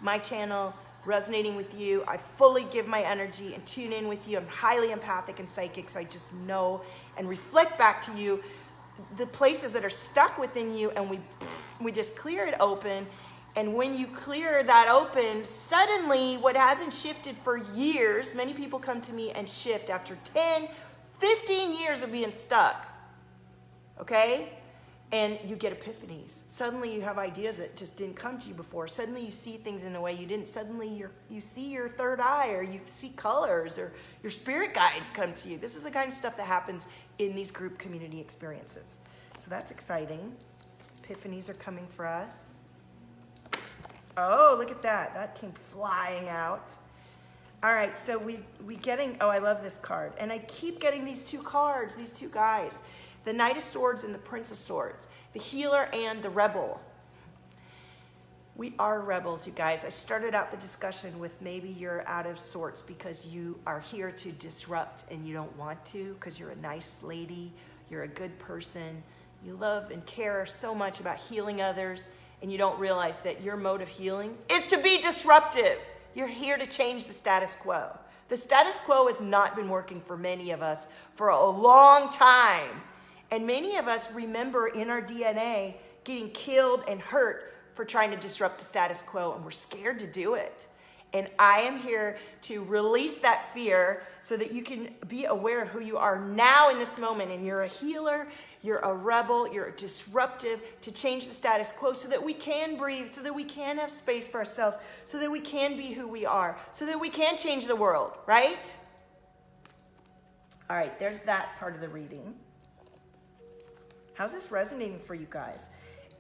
my channel resonating with you. I fully give my energy and tune in with you. I'm highly empathic and psychic, so I just know and reflect back to you the places that are stuck within you, and we just clear it open. And when you clear that open, suddenly what hasn't shifted for years, many people come to me and shift after 10, 15 years of being stuck, okay? And you get epiphanies. Suddenly you have ideas that just didn't come to you before. Suddenly you see things in a way you didn't. Suddenly you see your third eye, or you see colors, or your spirit guides come to you. This is the kind of stuff that happens in these group community experiences. So that's exciting. Epiphanies are coming for us. Oh, look at that. That came flying out. All right, so we getting, oh, I love this card. And I keep getting these two cards, these two guys. The Knight of Swords and the Prince of Swords. The healer and the rebel. We are rebels, you guys. I started out the discussion with maybe you're out of sorts because you are here to disrupt and you don't want to, because you're a nice lady, you're a good person, you love and care so much about healing others, and you don't realize that your mode of healing is to be disruptive. You're here to change the status quo. The status quo has not been working for many of us for a long time. And many of us remember in our DNA getting killed and hurt for trying to disrupt the status quo, and we're scared to do it. And I am here to release that fear so that you can be aware of who you are now in this moment. And you're a healer, you're a rebel, you're disruptive to change the status quo so that we can breathe, so that we can have space for ourselves, so that we can be who we are, so that we can change the world, right? All right, there's that part of the reading. How's this resonating for you guys?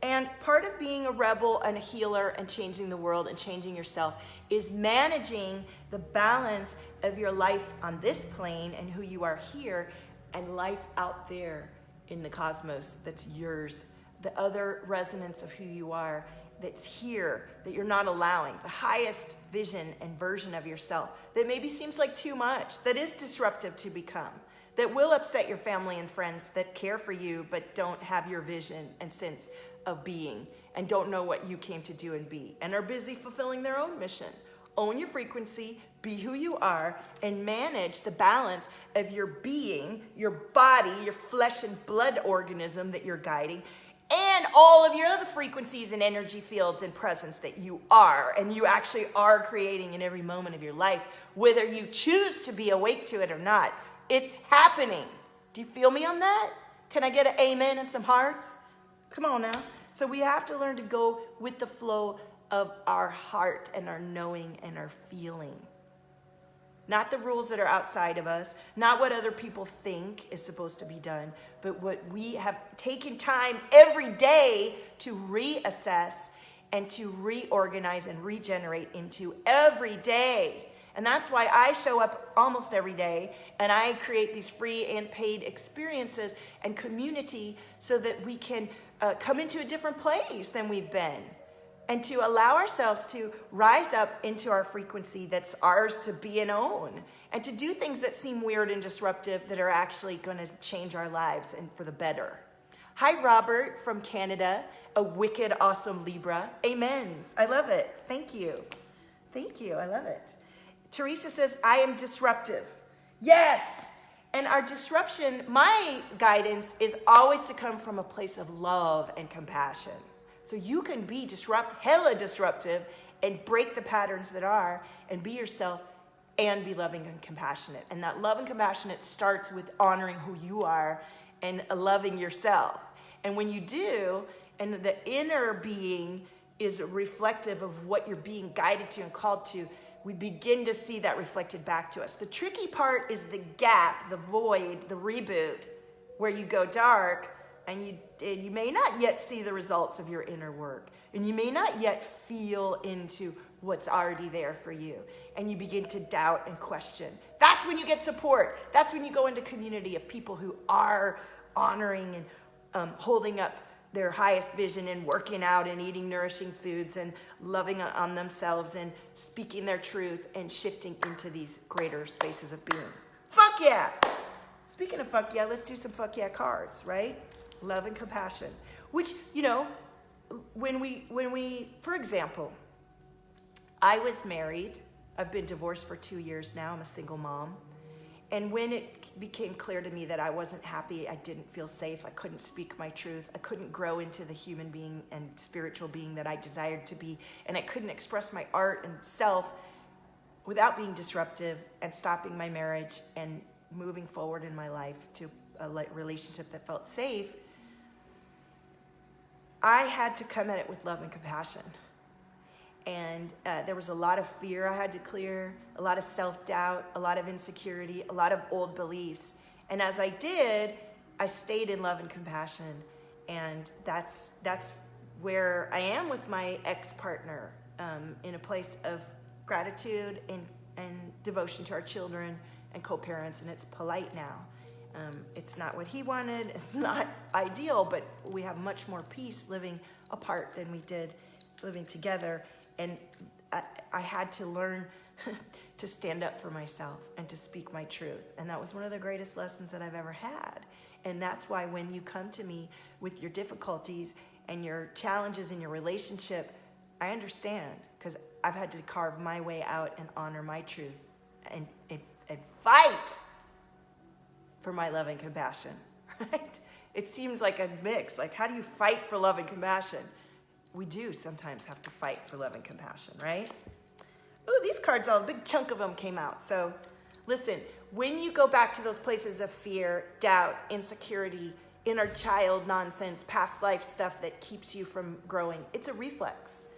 And part of being a rebel and a healer and changing the world and changing yourself is managing the balance of your life on this plane and who you are here, and life out there in the cosmos that's yours, the other resonance of who you are, that's here that you're not allowing, the highest vision and version of yourself that maybe seems like too much, that is disruptive to become, that will upset your family and friends that care for you but don't have your vision and sense of being and don't know what you came to do and be and are busy fulfilling their own mission. Own your frequency, be who you are, and manage the balance of your being, your body, your flesh and blood organism that you're guiding, and all of your other frequencies and energy fields and presence that you are, and you actually are creating in every moment of your life, whether you choose to be awake to it or not. It's happening. Do you feel me on that? Can I get an amen and some hearts? Come on now. So we have to learn to go with the flow of our heart and our knowing and our feeling. Not the rules that are outside of us, not what other people think is supposed to be done, but what we have taken time every day to reassess and to reorganize and regenerate into every day. And that's why I show up almost every day and I create these free and paid experiences and community so that we can come into a different place than we've been. And to allow ourselves to rise up into our frequency that's ours to be and own. And to do things that seem weird and disruptive that are actually going to change our lives and for the better. Hi, Robert from Canada, a wicked, awesome Libra. Amens. I love it. Thank you. Thank you. I love it. Teresa says, I am disruptive. Yes. And our disruption, my guidance is always to come from a place of love and compassion. So you can be hella disruptive and break the patterns that are and be yourself and be loving and compassionate. And that love and compassionate starts with honoring who you are and loving yourself. And when you do, and the inner being is reflective of what you're being guided to and called to, we begin to see that reflected back to us. The tricky part is the gap, the void, the reboot, where you go dark and you may not yet see the results of your inner work. And you may not yet feel into what's already there for you. And you begin to doubt and question. That's when you get support. That's when you go into community of people who are honoring and holding up their highest vision and working out and eating nourishing foods and loving on themselves and speaking their truth and shifting into these greater spaces of being. Fuck yeah! Speaking of fuck yeah, let's do some fuck yeah cards, right? Love and compassion. Which, you know, when we, for example, I was married. I've been divorced for 2 years now. I'm a single mom. And when it became clear to me that I wasn't happy, I didn't feel safe, I couldn't speak my truth, I couldn't grow into the human being and spiritual being that I desired to be, and I couldn't express my art and self without being disruptive and stopping my marriage and moving forward in my life to a relationship that felt safe, I had to come at it with love and compassion. And there was a lot of fear I had to clear, a lot of self-doubt, a lot of insecurity, a lot of old beliefs. And as I did, I stayed in love and compassion. And that's where I am with my ex-partner, in a place of gratitude and devotion to our children and co-parents. And it's polite now. It's not what he wanted. It's not ideal, but we have much more peace living apart than we did living together. And I had to learn to stand up for myself and to speak my truth. And that was one of the greatest lessons that I've ever had. And that's why when you come to me with your difficulties and your challenges in your relationship, I understand, because I've had to carve my way out and honor my truth and fight for my love and compassion, right? It seems like a mix. Like, how do you fight for love and compassion? We do sometimes have to fight for love and compassion, right? Oh, these cards, a big chunk of them came out. So listen, when you go back to those places of fear, doubt, insecurity, inner child nonsense, past life stuff that keeps you from growing, it's a reflex.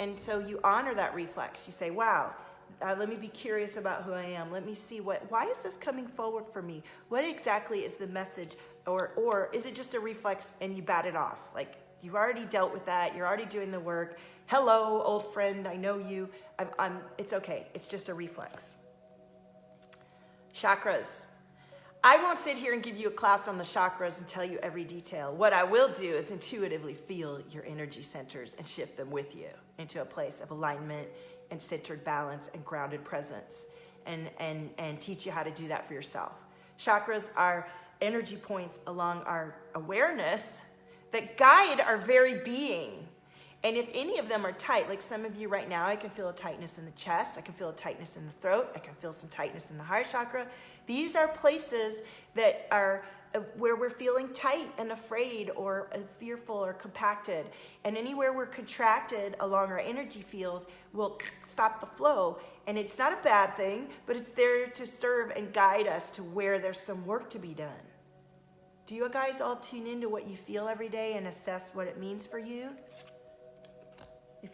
And so you honor that reflex. You say, wow, let me be curious about who I am. Let me see why is this coming forward for me? What exactly is the message? Or is it just a reflex and you bat it off? Like, you've already dealt with that. You're already doing the work. Hello, old friend. I know you. It's okay. It's just a reflex. Chakras. I won't sit here and give you a class on the chakras and tell you every detail. What I will do is intuitively feel your energy centers and shift them with you into a place of alignment and centered balance and grounded presence, and teach you how to do that for yourself. Chakras are energy points along our awareness that guide our very being. And if any of them are tight, like some of you right now, I can feel a tightness in the chest, I can feel a tightness in the throat, I can feel some tightness in the heart chakra. These are places that are where we're feeling tight and afraid or fearful or compacted. And anywhere we're contracted along our energy field will stop the flow. And it's not a bad thing, but it's there to serve and guide us to where there's some work to be done. Do you guys all tune into what you feel every day and assess what it means for you?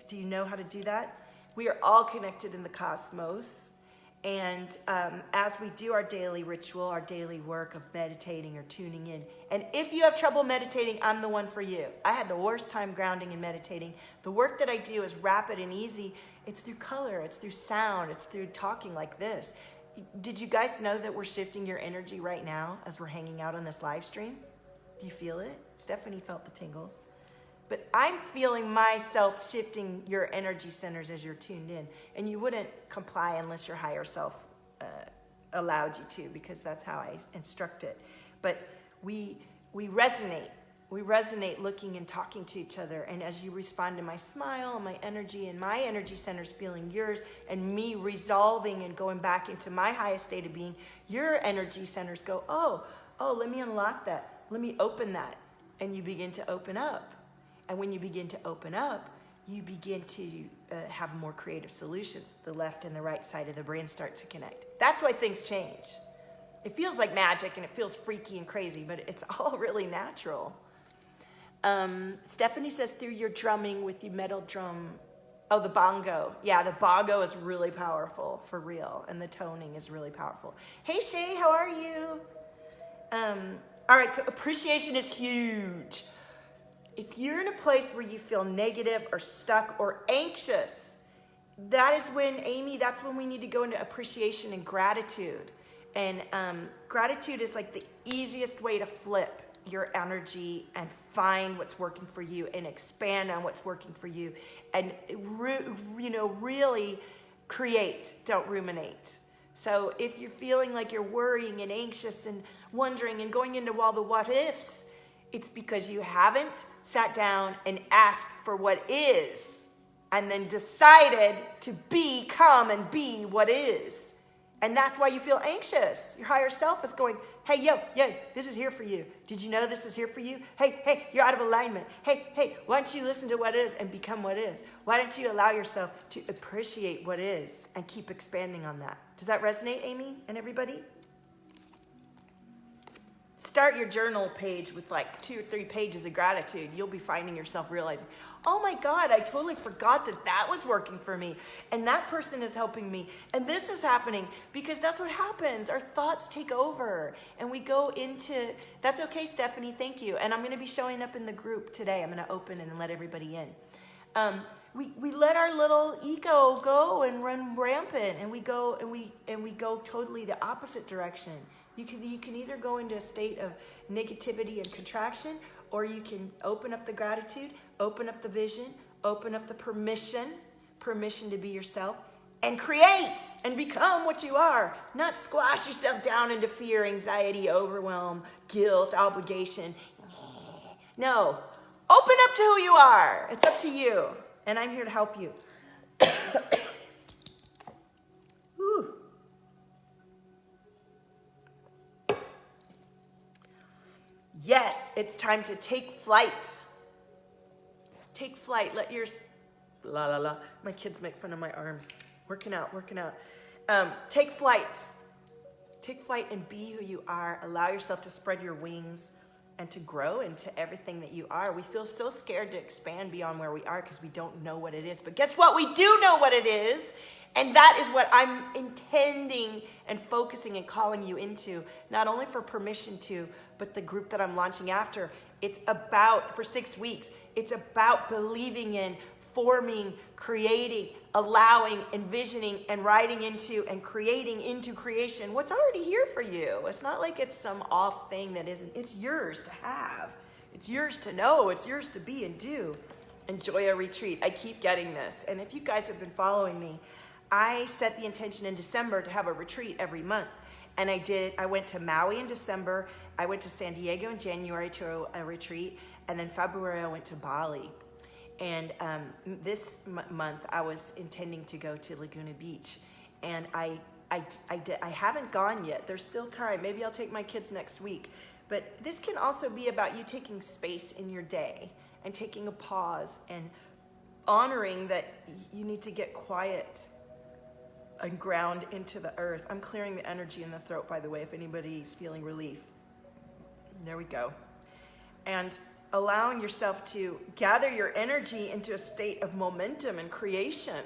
Do you know how to do that? We are all connected in the cosmos. And as we do our daily ritual, our daily work of meditating or tuning in, and if you have trouble meditating, I'm the one for you. I had the worst time grounding and meditating. The work that I do is rapid and easy. It's through color, it's through sound, it's through talking like this. Did you guys know that we're shifting your energy right now as we're hanging out on this live stream? Do you feel it? Stephanie felt the tingles. But I'm feeling myself shifting your energy centers as you're tuned in. And you wouldn't comply unless your higher self allowed you to, because that's how I instruct it. But we resonate. We resonate looking and talking to each other. And as you respond to my smile and my energy centers feeling yours, and me resolving and going back into my highest state of being, your energy centers go, oh, let me unlock that. Let me open that. And you begin to open up. And when you begin to open up, you begin to have more creative solutions. The left and the right side of the brain start to connect. That's why things change. It feels like magic and it feels freaky and crazy, but it's all really natural. Stephanie says through your drumming with the metal drum. Oh, the bongo. Yeah, the bongo is really powerful, for real. And the toning is really powerful. Hey, Shay, how are you? All right, so appreciation is huge. If you're in a place where you feel negative or stuck or anxious, that is when, Amy, that's when we need to go into appreciation and gratitude. And gratitude is like the easiest way to flip your energy and find what's working for you and expand on what's working for you. And, really create, don't ruminate. So if you're feeling like you're worrying and anxious and wondering and going into all the what ifs, it's because you haven't sat down and asked for what is and then decided to become and be what is. And that's why you feel anxious. Your higher self is going, hey, yo, this is here for you. Did you know this is here for you? Hey, you're out of alignment. Hey, why don't you listen to what is and become what is? Why don't you allow yourself to appreciate what is and keep expanding on that? Does that resonate, Amy and everybody? Start your journal page with like 2 or 3 pages of gratitude. You'll be finding yourself realizing, oh my God, I totally forgot that was working for me. And that person is helping me. And this is happening because that's what happens. Our thoughts take over and we go into, that's okay, Stephanie, thank you. And I'm going to be showing up in the group today. I'm going to open and let everybody in. We let our little ego go and run rampant, and we go totally the opposite direction. You can either go into a state of negativity and contraction, or you can open up the gratitude, open up the vision, open up the permission to be yourself, and create and become what you are. Not squash yourself down into fear, anxiety, overwhelm, guilt, obligation. No, open up to who you are. It's up to you, and I'm here to help you. Yes, it's time to take flight. Take flight. Let your la. My kids make fun of my arms. Working out. Take flight. Take flight and be who you are. Allow yourself to spread your wings and to grow into everything that you are. We feel so scared to expand beyond where we are because we don't know what it is. But guess what? We do know what it is. And that is what I'm intending and focusing and calling you into, not only for permission to, but the group that I'm launching after. It's about, for 6 weeks, it's about believing in, forming, creating, allowing, envisioning, and writing into and creating into creation what's already here for you. It's not like it's some off thing that isn't. It's yours to have. It's yours to know. It's yours to be and do. Enjoy a retreat. I keep getting this. And if you guys have been following me, I set the intention in December to have a retreat every month. And I did. I went to Maui in December. I went to San Diego in January to a retreat. And then February, I went to Bali. And this month, I was intending to go to Laguna Beach. And I haven't gone yet. There's still time. Maybe I'll take my kids next week. But this can also be about you taking space in your day and taking a pause and honoring that you need to get quiet and ground into the earth. I'm clearing the energy in the throat, by the way, if anybody's feeling relief. There we go. And allowing yourself to gather your energy into a state of momentum and creation.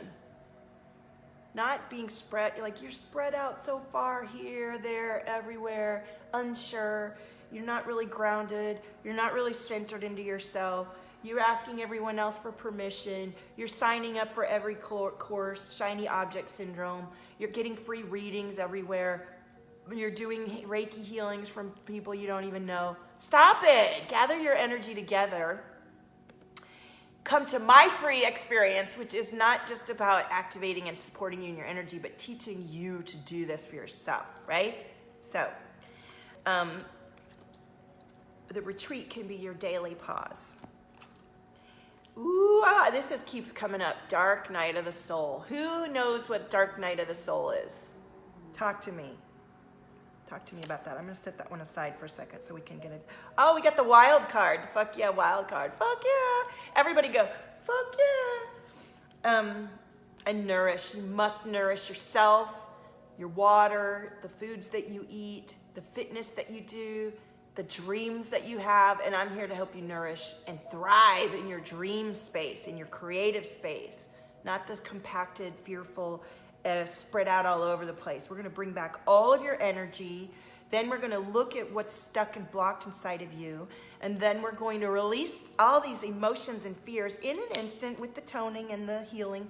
Not being spread, like you're spread out so far here, there, everywhere, unsure. You're not really grounded. You're not really centered into yourself. You're asking everyone else for permission. You're signing up for every course, shiny object syndrome. You're getting free readings everywhere. You're doing Reiki healings from people you don't even know. Stop it. Gather your energy together. Come to my free experience, which is not just about activating and supporting you in your energy, but teaching you to do this for yourself, right? So, the retreat can be your daily pause. Ooh, this keeps coming up. Dark night of the soul. Who knows what dark night of the soul is? Talk to me. Talk to me about that. I'm going to set that one aside for a second so we can get it. Oh, we got the wild card. Fuck yeah, wild card. Fuck yeah. Everybody go, fuck yeah. And nourish. You must nourish yourself, your water, the foods that you eat, the fitness that you do, the dreams that you have. And I'm here to help you nourish and thrive in your dream space, in your creative space, not this compacted, fearful, spread out all over the place. We're going to bring back all of your energy. Then we're going to look at what's stuck and blocked inside of you. And then we're going to release all these emotions and fears in an instant with the toning and the healing,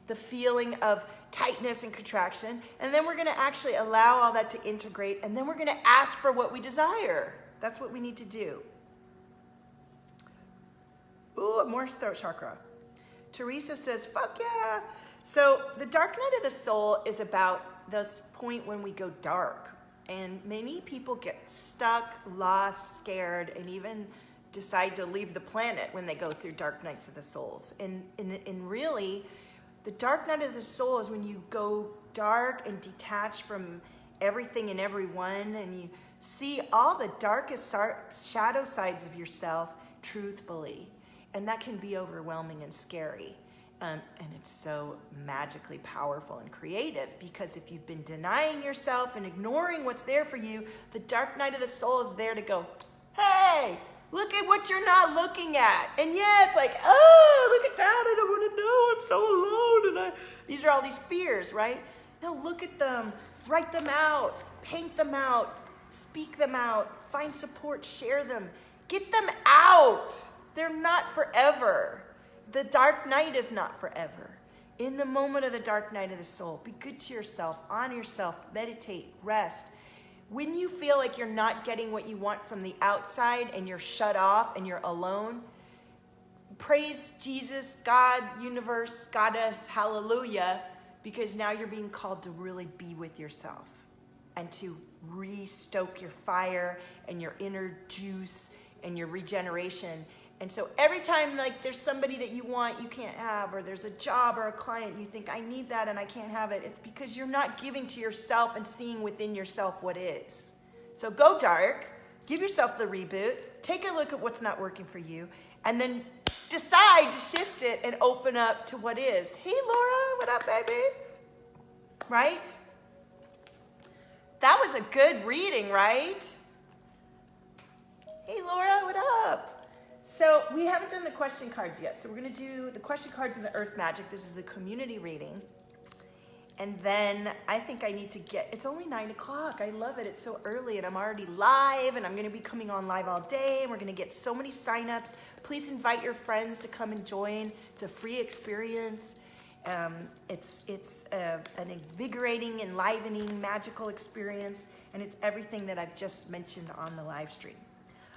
the feeling of tightness and contraction. And then we're going to actually allow all that to integrate. And then we're going to ask for what we desire. That's what we need to do. Ooh, more throat chakra. Teresa says, fuck yeah. So the dark night of the soul is about this point when we go dark. And many people get stuck, lost, scared, and even decide to leave the planet when they go through dark nights of the souls. And really, the dark night of the soul is when you go dark and detached from everything and everyone, and you see all the darkest shadow sides of yourself truthfully. And that can be overwhelming and scary. And it's so magically powerful and creative, because if you've been denying yourself and ignoring what's there for you, the dark night of the soul is there to go, hey, look at what you're not looking at. And yeah, it's like, oh, look at that. I don't want to know. I'm so alone. And these are all these fears, right? No, look at them. Write them out. Paint them out. Speak them out. Find support. Share them. Get them out. They're not forever. The dark night is not forever. In the moment of the dark night of the soul, be good to yourself, honor yourself, meditate, rest. When you feel like you're not getting what you want from the outside and you're shut off and you're alone, praise Jesus, God, universe, goddess, hallelujah, because now you're being called to really be with yourself and to re-stoke your fire and your inner juice and your regeneration. And so every time like there's somebody that you want, you can't have, or there's a job or a client, you think, I need that and I can't have it. It's because you're not giving to yourself and seeing within yourself what is. So go dark, give yourself the reboot, take a look at what's not working for you, and then decide to shift it and open up to what is. Hey, Laura, what up, baby? Right? That was a good reading, right? Hey, Laura, what up? So we haven't done the question cards yet. So we're going to do the question cards in the Earth Magic. This is the community reading. And then I think I need to it's only 9 o'clock. I love it. It's so early and I'm already live and I'm gonna be coming on live all day and we're gonna get so many signups. Please invite your friends to come and join. It's a free experience. It's an invigorating, enlivening, magical experience, and it's everything that I've just mentioned on the live stream.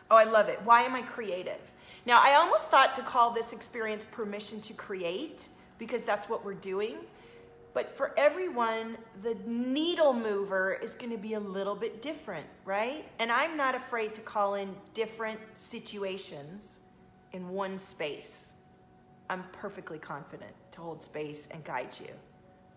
Oh, I love it. Why am I creative? Now, I almost thought to call this experience Permission to Create, because that's what we're doing. But for everyone, the needle mover is going to be a little bit different, right? And I'm not afraid to call in different situations in one space. I'm perfectly confident to hold space and guide you.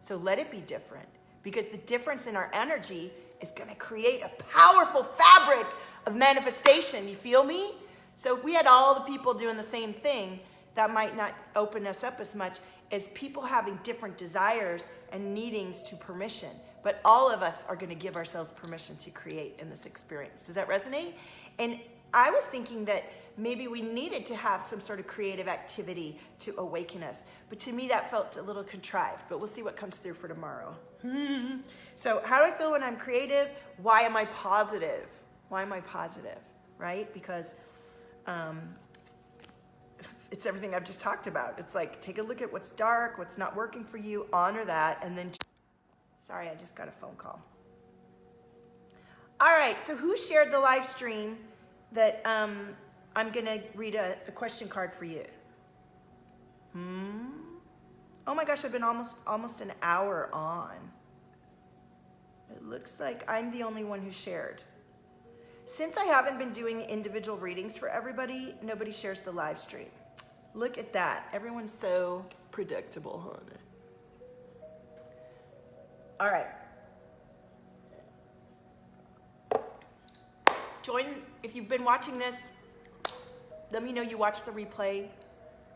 So let it be different, because the difference in our energy is going to create a powerful fabric of manifestation. You feel me? So if we had all the people doing the same thing, that might not open us up as much as people having different desires and needings to permission. But all of us are going to give ourselves permission to create in this experience. Does that resonate? And I was thinking that maybe we needed to have some sort of creative activity to awaken us. But to me, that felt a little contrived. But we'll see what comes through for tomorrow. So how do I feel when I'm creative? Why am I positive? Why am I positive? Right? Because it's everything I've just talked about. It's like, take a look at what's dark, what's not working for you, honor that, and then... Sorry, I just got a phone call. All right, so who shared the live stream that I'm going to read a question card for you? Oh my gosh, I've been almost an hour on. It looks like I'm the only one who shared. Since I haven't been doing individual readings for everybody, nobody shares the live stream. Look at that. Everyone's so predictable, honey. All right. Join, if you've been watching this, let me know you watched the replay.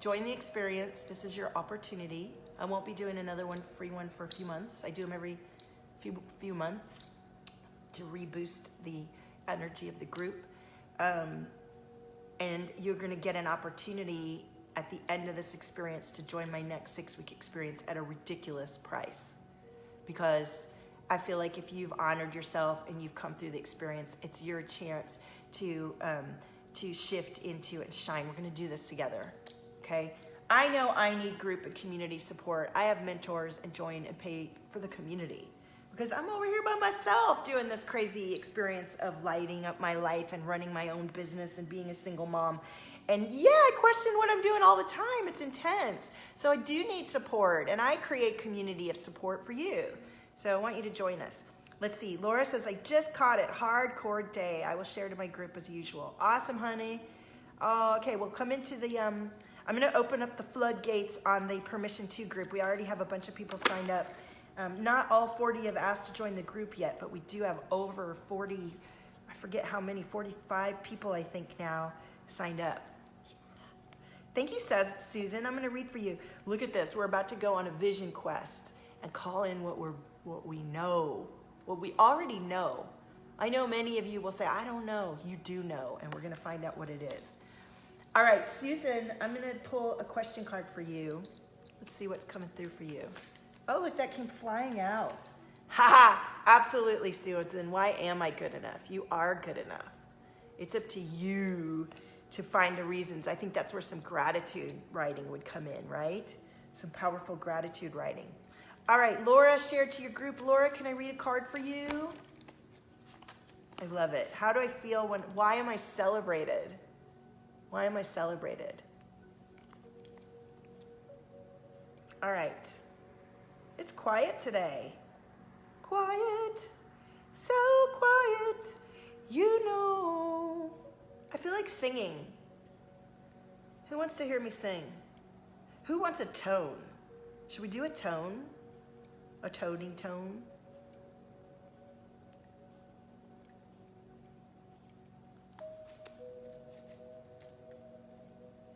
Join the experience. This is your opportunity. I won't be doing another free one for a few months. I do them every few months to reboost the energy of the group. And you're going to get an opportunity at the end of this experience to join my next 6-week experience at a ridiculous price. Because I feel like if you've honored yourself and you've come through the experience, it's your chance to shift into and shine. We're going to do this together, okay? I know I need group and community support. I have mentors and join and pay for the community, because I'm over here by myself doing this crazy experience of lighting up my life and running my own business and being a single mom. And yeah, I question what I'm doing all the time. It's intense. So I do need support, and I create community of support for you. So I want you to join us. Let's see. Laura says, I just caught it. Hardcore day. I will share to my group as usual. Awesome, honey. Oh, okay, we'll come into the, I'm going to open up the floodgates on the Permission to group. We already have a bunch of people signed up. Not all 40 have asked to join the group yet, but we do have over 40, I forget how many, 45 people I think now signed up. Thank you, says Susan. I'm going to read for you. Look at this. We're about to go on a vision quest and call in what we know, what we already know. I know many of you will say, I don't know. You do know, and we're going to find out what it is. All right, Susan, I'm going to pull a question card for you. Let's see what's coming through for you. Oh, look, that came flying out. Ha! Absolutely, Susan. Why am I good enough? You are good enough. It's up to you to find the reasons. I think that's where some gratitude writing would come in, right? Some powerful gratitude writing. All right, Laura, share to your group. Laura, can I read a card for you? I love it. How do I feel why am I celebrated? Why am I celebrated? All right. It's quiet today. Quiet, so quiet, you know. I feel like singing. Who wants to hear me sing? Who wants a tone? Should we do a tone? A toning tone?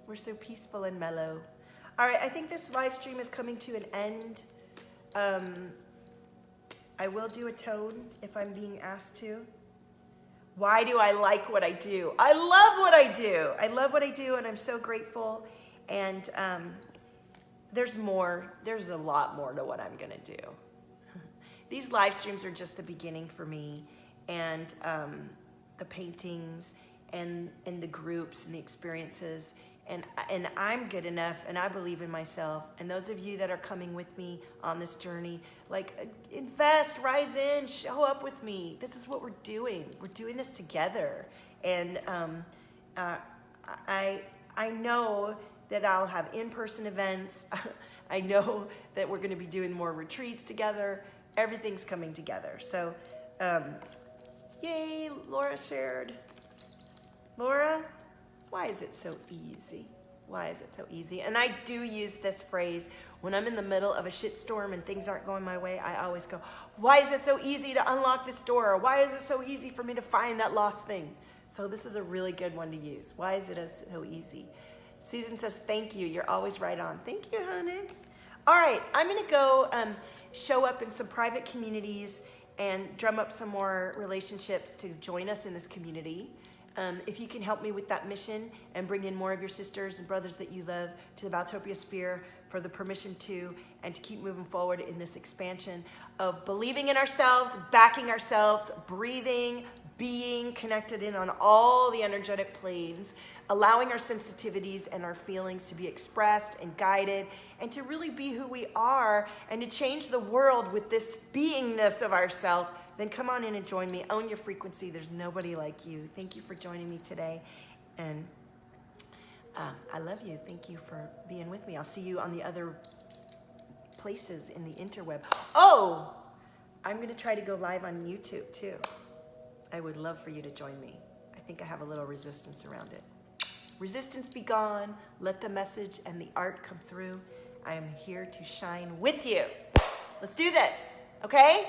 We're so peaceful and mellow. All right, I think this live stream is coming to an end. I will do a tone if I'm being asked to. Why do I like what I do? I love what I do. I love what I do, and I'm so grateful. And there's more. There's a lot more to what I'm going to do. these live streams are just the beginning for me, and the paintings and the groups and the experiences. And I'm good enough, and I believe in myself. And those of you that are coming with me on this journey, like, invest, rise in, show up with me. This is what we're doing. We're doing this together. And I know that I'll have in-person events. I know that we're going to be doing more retreats together. Everything's coming together. So, yay, Laura shared. Laura, why is it so easy? Why is it so easy? And I do use this phrase when I'm in the middle of a shitstorm and things aren't going my way. I always go, why is it so easy to unlock this door? Why is it so easy for me to find that lost thing? So this is a really good one to use. Why is it so easy? Susan says, thank you. You're always right on. Thank you, honey. All right, I'm going to go show up in some private communities and drum up some more relationships to join us in this community. If you can help me with that mission and bring in more of your sisters and brothers that you love to the Valtopia sphere for the permission to, and to keep moving forward in this expansion of believing in ourselves, backing ourselves, breathing, being connected in on all the energetic planes, allowing our sensitivities and our feelings to be expressed and guided, and to really be who we are, and to change the world with this beingness of ourselves, then come on in and join me. Own your frequency. There's nobody like you. Thank you for joining me today. And I love you. Thank you for being with me. I'll see you on the other places in the interweb. Oh, I'm going to try to go live on YouTube too. I would love for you to join me. I think I have a little resistance around it. Resistance be gone. Let the message and the art come through. I am here to shine with you. Let's do this, okay?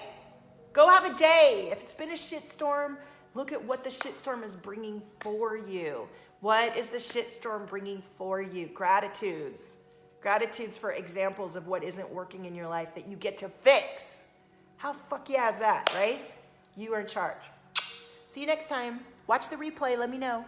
Go have a day. If it's been a shitstorm, look at what the shitstorm is bringing for you. What is the shitstorm bringing for you? Gratitudes. Gratitudes for examples of what isn't working in your life that you get to fix. How fuck yeah is that, right? You are in charge. See you next time. Watch the replay. Let me know.